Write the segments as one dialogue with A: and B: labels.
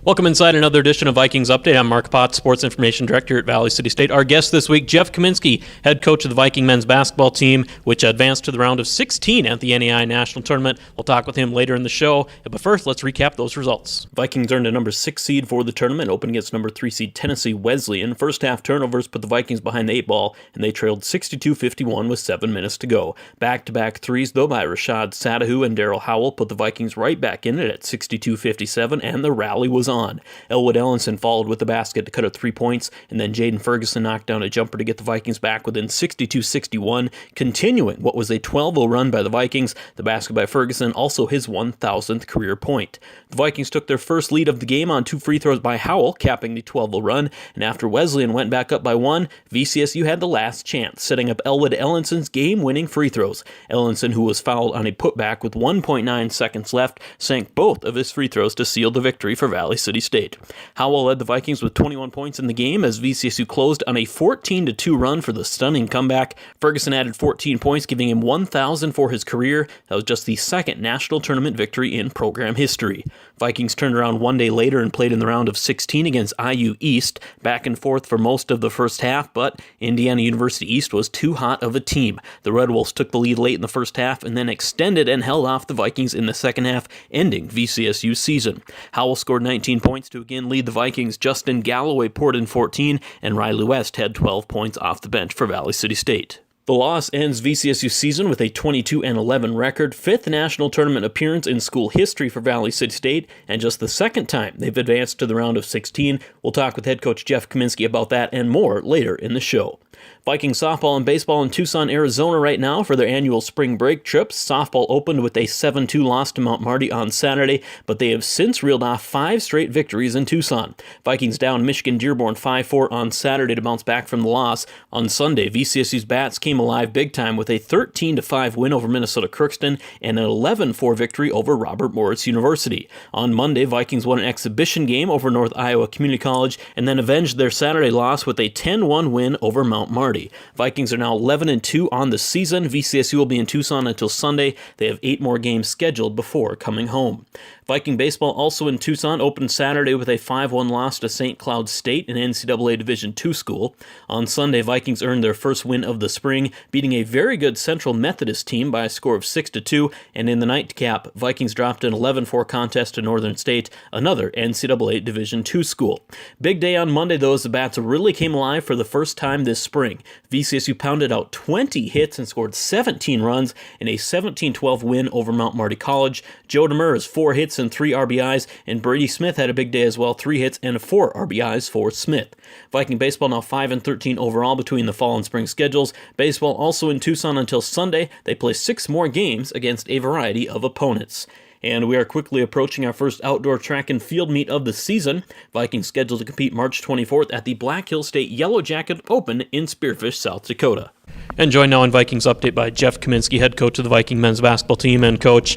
A: Welcome inside another edition of Vikings Update. I'm Mark Potts, Sports Information Director at Valley City State. Our guest this week, Jeff Kaminsky, head coach of the Viking men's basketball team, which advanced to the round of 16 at the NAIA National Tournament. We'll talk with him later in the show, but first, let's recap those results. Vikings earned a number 6 seed for the tournament, opening against number 3 seed Tennessee Wesleyan. First half turnovers put the Vikings behind the 8 ball, and they trailed 62-51 with 7 minutes to go. Back-to-back threes, though, by Rashad Sadahu and Daryl Howell put the Vikings right back in it at 62-57, and the rally was on. Elwood Ellenson followed with the basket to cut it 3 points, and then Jaden Ferguson knocked down a jumper to get the Vikings back within 62-61, continuing what was a 12-0 run by the Vikings. The basket by Ferguson, also his 1,000th career point. The Vikings took their first lead of the game on 2 free throws by Howell, capping the 12-0 run, and after Wesleyan went back up by 1, VCSU had the last chance, setting up Elwood Ellenson's game-winning free throws. Ellenson, who was fouled on a putback with 1.9 seconds left, sank both of his free throws to seal the victory for Valley City State. Howell led the Vikings with 21 points in the game as VCSU closed on a 14-2 run for the stunning comeback. Ferguson added 14 points, giving him 1,000 for his career. That was just the second national tournament victory in program history. Vikings turned around one day later and played in the round of 16 against IU East, back and forth for most of the first half, but Indiana University East was too hot of a team. The Red Wolves took the lead late in the first half and then extended and held off the Vikings in the second half, ending VCSU's season. Howell scored 19 points to again lead the Vikings. Justin Galloway poured in 14, and Riley West had 12 points off the bench for Valley City State. The loss ends VCSU's season with a 22-11 record, 5th national tournament appearance in school history for Valley City State, and just the second time they've advanced to the round of 16. We'll talk with head coach Jeff Kaminsky about that and more later in the show. Viking softball and baseball in Tucson, Arizona right now for their annual spring break trips. Softball opened with a 7-2 loss to Mount Marty on Saturday, but they have since reeled off 5 straight victories in Tucson. Vikings down Michigan Dearborn 5-4 on Saturday to bounce back from the loss. On Sunday, VCSU's bats came alive big time with a 13-5 win over Minnesota Crookston and an 11-4 victory over Robert Morris University. On Monday, Vikings won an exhibition game over North Iowa Community College and then avenged their Saturday loss with a 10-1 win over Mount Marty. Vikings are now 11-2 on the season. VCSU will be in Tucson until Sunday. They have 8 more games scheduled before coming home. Viking baseball also in Tucson opened Saturday with a 5-1 loss to St. Cloud State, an NCAA Division II school. On Sunday, Vikings earned their first win of the spring, beating a very good Central Methodist team by a score of 6-2, and in the nightcap, Vikings dropped an 11-4 contest to Northern State, another NCAA Division II school. Big day on Monday, though, as the bats really came alive for the first time this spring. VCSU pounded out 20 hits and scored 17 runs in a 17-12 win over Mount Marty College. Joe Demers, 4 hits and 3 RBIs, and Brady Smith had a big day as well, 3 hits and 4 RBIs for Smith. Viking baseball now 5-13 overall between the fall and spring schedules. Baseball also in Tucson until Sunday. They play 6 more games against a variety of opponents. And we are quickly approaching our first outdoor track and field meet of the season. Vikings scheduled to compete March 24th at the Black Hill State Yellow Jacket Open in Spearfish, South Dakota. And joined now in Vikings Update by Jeff Kaminsky, head coach of the Viking men's basketball team, and coach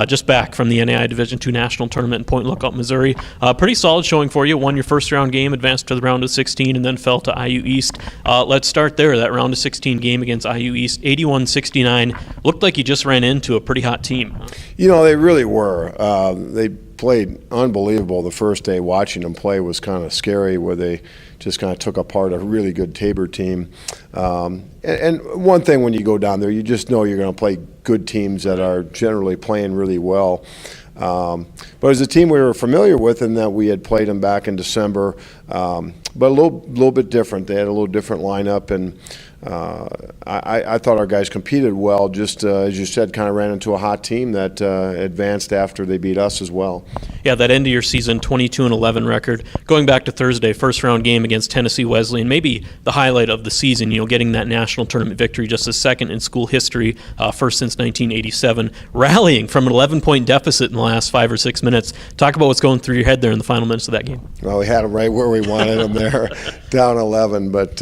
A: just back from the NAIA Division II National Tournament in Point Lookout, Missouri. Pretty solid showing for you. Won your first round game, advanced to the round of 16, and then fell to IU East. Let's start there. That round of 16 game against IU East, 81-69. Looked like you just ran into a pretty hot team.
B: You know, they really were. They played unbelievable the first day. Watching them play was kind of scary, where they just kind of took apart a really good Tabor team. And one thing, when you go down there, you just know you're going to play good teams that are generally playing really well. But as a team we were familiar with, in that we had played them back in December, but a little bit different. They had a little different lineup, and I thought our guys competed well. Just as you said, kind of ran into a hot team that advanced after they beat us as well.
A: Yeah, that end of your season 22-11 record. Going back to Thursday, first round game against Tennessee Wesleyan, maybe the highlight of the season. Getting that national tournament victory, just the second in school history, first since 1987. Rallying from an 11-point deficit in the last 5 or 6 minutes. Talk about what's going through your head there in the final minutes of that game.
B: Well, we had them right where we wanted them there, down 11. But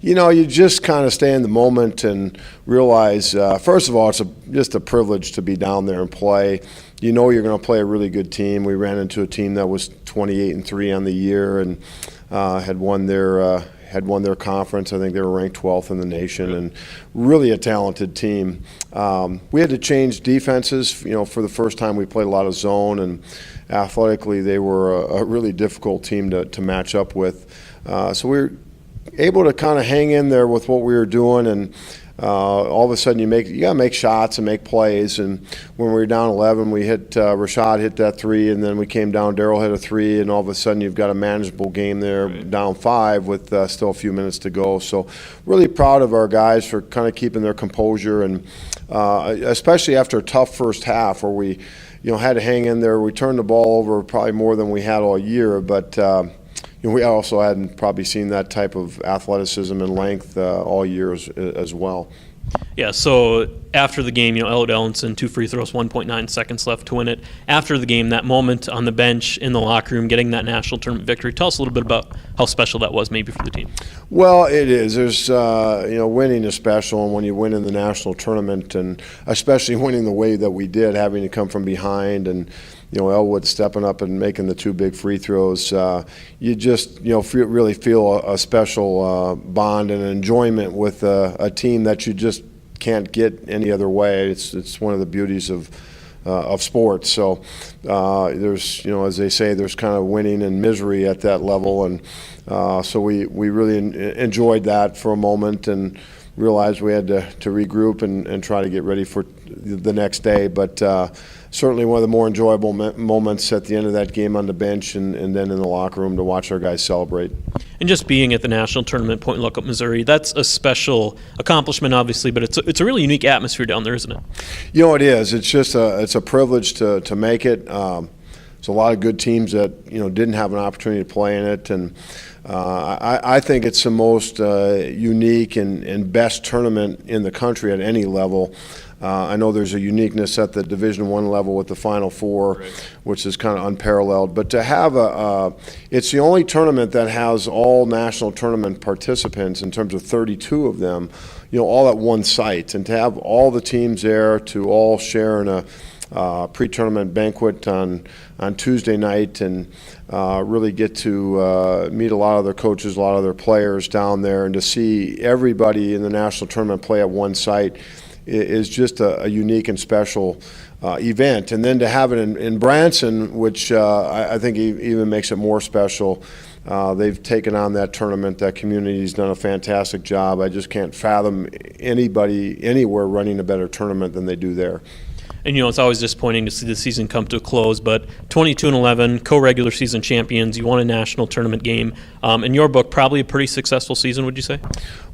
B: you just kind of stay in the moment and realize, first of all, it's just a privilege to be down there and play. You know you're going to play a really good team. We ran into a team that was 28-3 on the year and had won their had won their conference. I think they were ranked 12th in the nation, and really a talented team. We had to change defenses. For the first time, we played a lot of zone, and athletically, they were a really difficult team to match up with. So we were able to kind of hang in there with what we were doing, and all of a sudden you got to make shots and make plays. And when we were down 11, we hit Rashad hit that 3, and then we came down. Darryl hit a 3, and all of a sudden you've got a manageable game there, down 5 with still a few minutes to go. So really proud of our guys for kind of keeping their composure, and especially after a tough first half where we had to hang in there. We turned the ball over probably more than we had all year, but we also hadn't probably seen that type of athleticism and length all year as well.
A: Yeah, so after the game, Elliot Ellenson, 2 free throws, 1.9 seconds left to win it. After the game, that moment on the bench in the locker room, getting that national tournament victory, tell us a little bit about how special that was maybe for the team.
B: Well, it is. There's, winning is special, and when you win in the national tournament, and especially winning the way that we did, having to come from behind, and Elwood stepping up and making the 2 big free throws, you just really feel a special bond and enjoyment with a team that you just can't get any other way. It's one of the beauties of sports. So there's as they say, there's kind of winning and misery at that level, and so we really enjoyed that for a moment and realized we had to regroup and try to get ready for the next day. But certainly one of the more enjoyable moments at the end of that game on the bench and then in the locker room to watch our guys celebrate.
A: And just being at the national tournament, Point Lookout, Missouri, that's a special accomplishment, obviously, but it's a really unique atmosphere down there, isn't it?
B: It is. It's just it's a privilege to make it. There's a lot of good teams that didn't have an opportunity to play in it, and I think it's the most unique and best tournament in the country at any level. I know there's a uniqueness at the Division I level with the Final Four, which is kind of unparalleled. But to have it's the only tournament that has all national tournament participants in terms of 32 of them, all at one site, and to have all the teams there to all share in a pre-tournament banquet on Tuesday night, and really get to meet a lot of their coaches, a lot of their players down there, and to see everybody in the national tournament play at one site is just a unique and special event. And then to have it in Branson, which I think even makes it more special. They've taken on that tournament. That community's done a fantastic job. I just can't fathom anybody anywhere running a better tournament than they do there.
A: And it's always disappointing to see the season come to a close, but 22-11, co-regular season champions, you won a national tournament game. In your book, probably a pretty successful season, would you say?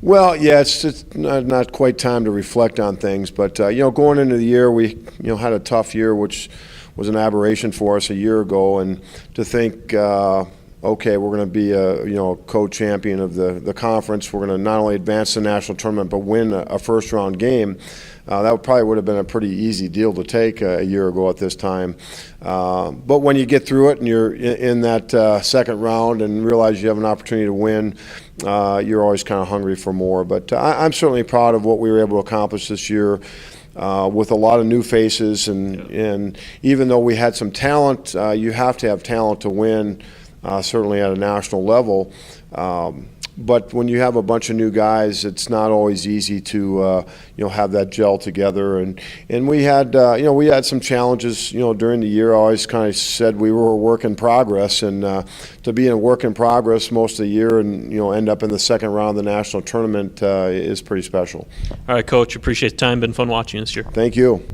B: Well, yeah, it's not quite time to reflect on things, but going into the year, we had a tough year, which was an aberration for us a year ago, and to think, okay, we're going to be a co-champion of the conference. We're going to not only advance the national tournament but win a first-round game. That probably would have been a pretty easy deal to take a year ago at this time. But when you get through it and you're in that second round and realize you have an opportunity to win, you're always kind of hungry for more. But I'm certainly proud of what we were able to accomplish this year. With a lot of new faces, and even though we had some talent, you have to have talent to win, certainly at a national level. But when you have a bunch of new guys, it's not always easy to have that gel together. And we had we had some challenges during the year. I always kind of said we were a work in progress, and to be in a work in progress most of the year and end up in the second round of the national tournament is pretty special.
A: All right, Coach. Appreciate the time. Been fun watching this year.
B: Thank you.